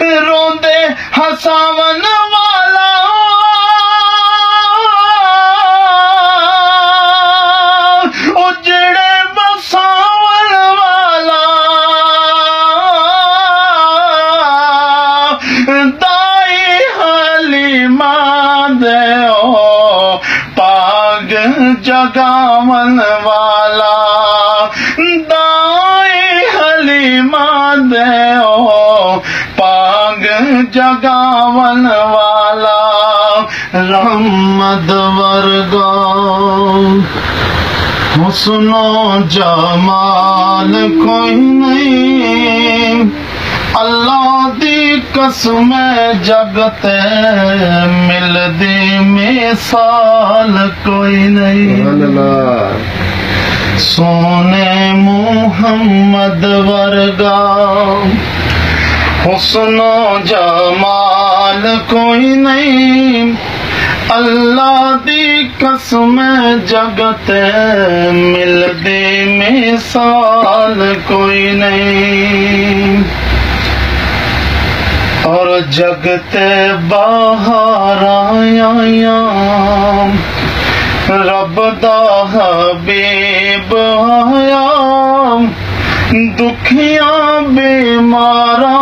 रोंदे हसावन वाला उजड़े बसावन वाला दाई हलीमा दे पाग जगावन वाला दाई हलीमा दे पाग जगावन वाला रहमत वर्गा हुस्नो जमाल कोई नहीं अल्लाह दी कसम जगते मिलदी मिसाल कोई नहीं सोने मुहम्मद वर्गा हुस्नो जमाल कोई नहीं अल्लाह दी कसम जगते मिलदी मिसाल कोई नहीं और जगते बाहर आया रब दा हबीब आया दुखिया बीमारा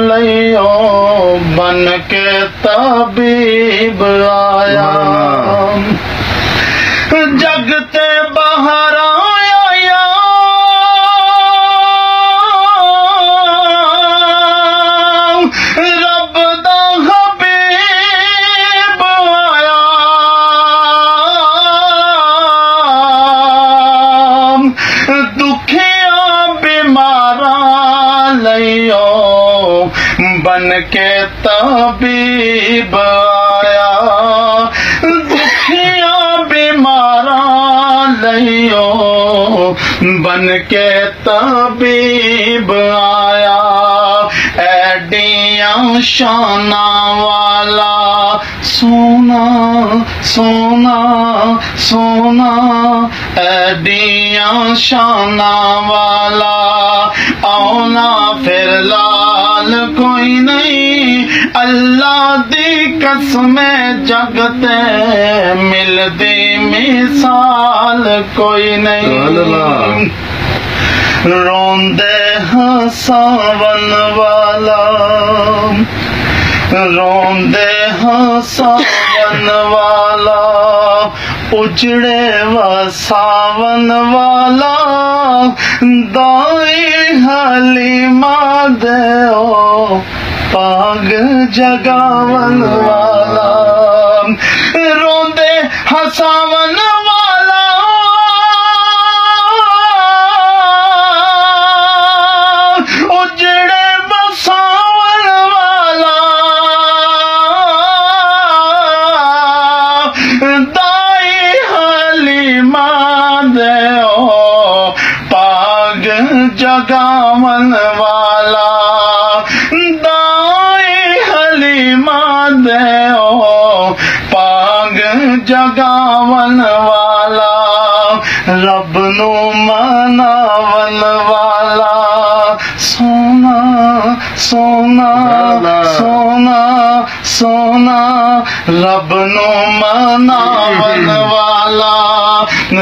लियो बन के तबीब आया जगते बाहर आया रब दा हबीब आया दुखिया बीमारा लियो बन के तबीब आया दुखिया बीमारा लियो बन के तबीब आया एडियां शाना वाला सोना सोना सोना एडियां शाना वाला औना फिर लाल कोई नहीं अल्लाह दी कसम जगते मिलदी मिसाल कोई नहीं रोंदे हसावन वाला रोंदे हसावन वाला उजड़े वसावन वाला दाई हलीमा दे पाग जगावन वाला रोंदे हसावन वाला उजड़े बसावन वाला दाई हलीमा दे पाग जगावन वाला दाई हलीमा दे पाग जगावन वाला रब नू मनावन वाला सोना सोना सोना सोना रब नू मनावन वाला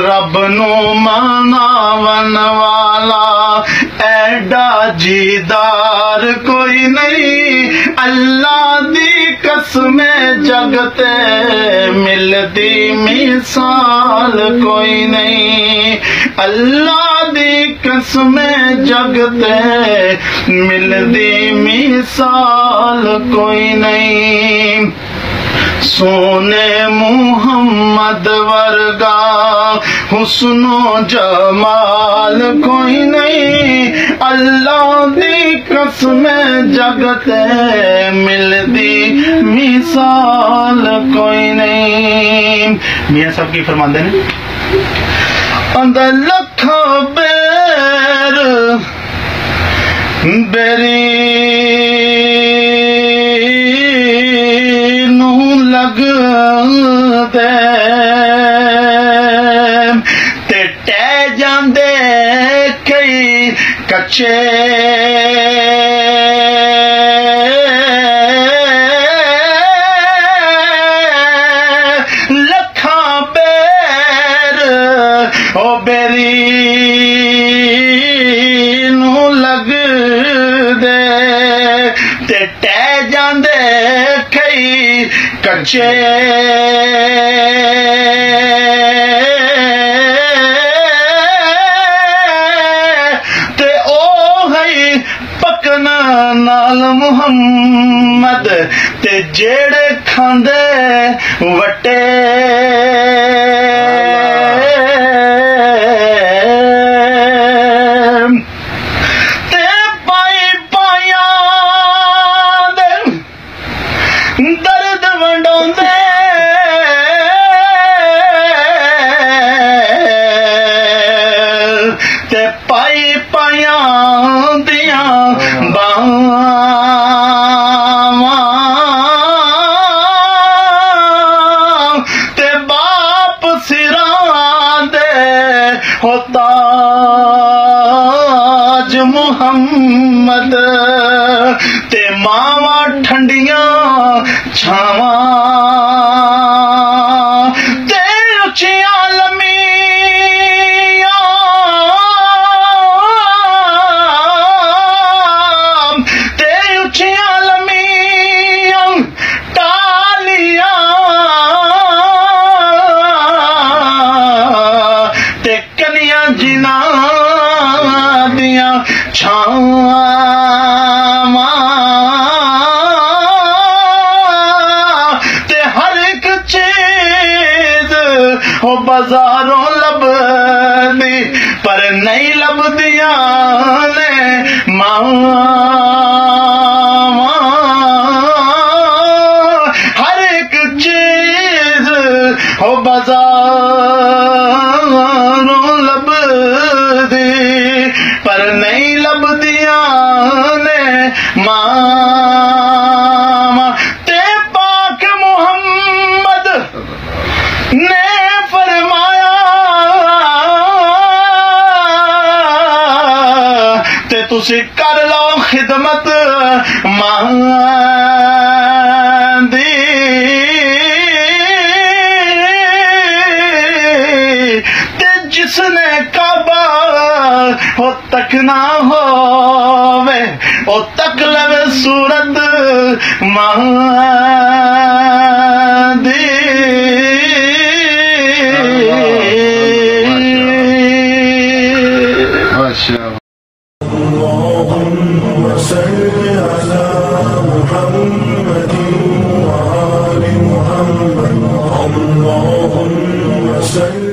रब नू मनावन वाला एडा जीदार कोई नहीं अल्लाह दी कसम जगते मिलदी मिसाल कोई नहीं अल्लाह दी कसम जगते मिलदी मिसाल कोई नहीं सोने मुहम्मद वर्गा हुस्नो जमाल कोई नहीं अल्लाह दी कसम जगते मिलदी मिसाल कोई नहीं। मियाँ साहब की फरमाते हैं अंदर लखा बेर बेरी नू लग दे ते टह जांदे कई कच्चे ते टह जांदे कई कच्चे ते ओ है पकन नाल मुहम्मद ते जेड़े खांदे वटे दर्द वंडोंदे ते पाई पायां दियां बावां ते बाप सिरां दे हो ताज मुहम्मद ते मावा ठंडियां छावा ते उचियां लम्मियां ते उचियां लम्मियां टालियां ते कनियां जिना दियां छावा हो बाजारों लभदी पर नहीं लभदियां ने मावां हर एक चीज हो बाजारों लभदी पर नहीं लभदियां ने मावां ते पाक मुहम्मद ने ते तुसी कर लो खिदमत मां दी ते जिसने काबा हो तक ना होवे ओ तक लवे सूरत मां दी اللهم صل على محمد وآل محمد اللهم صل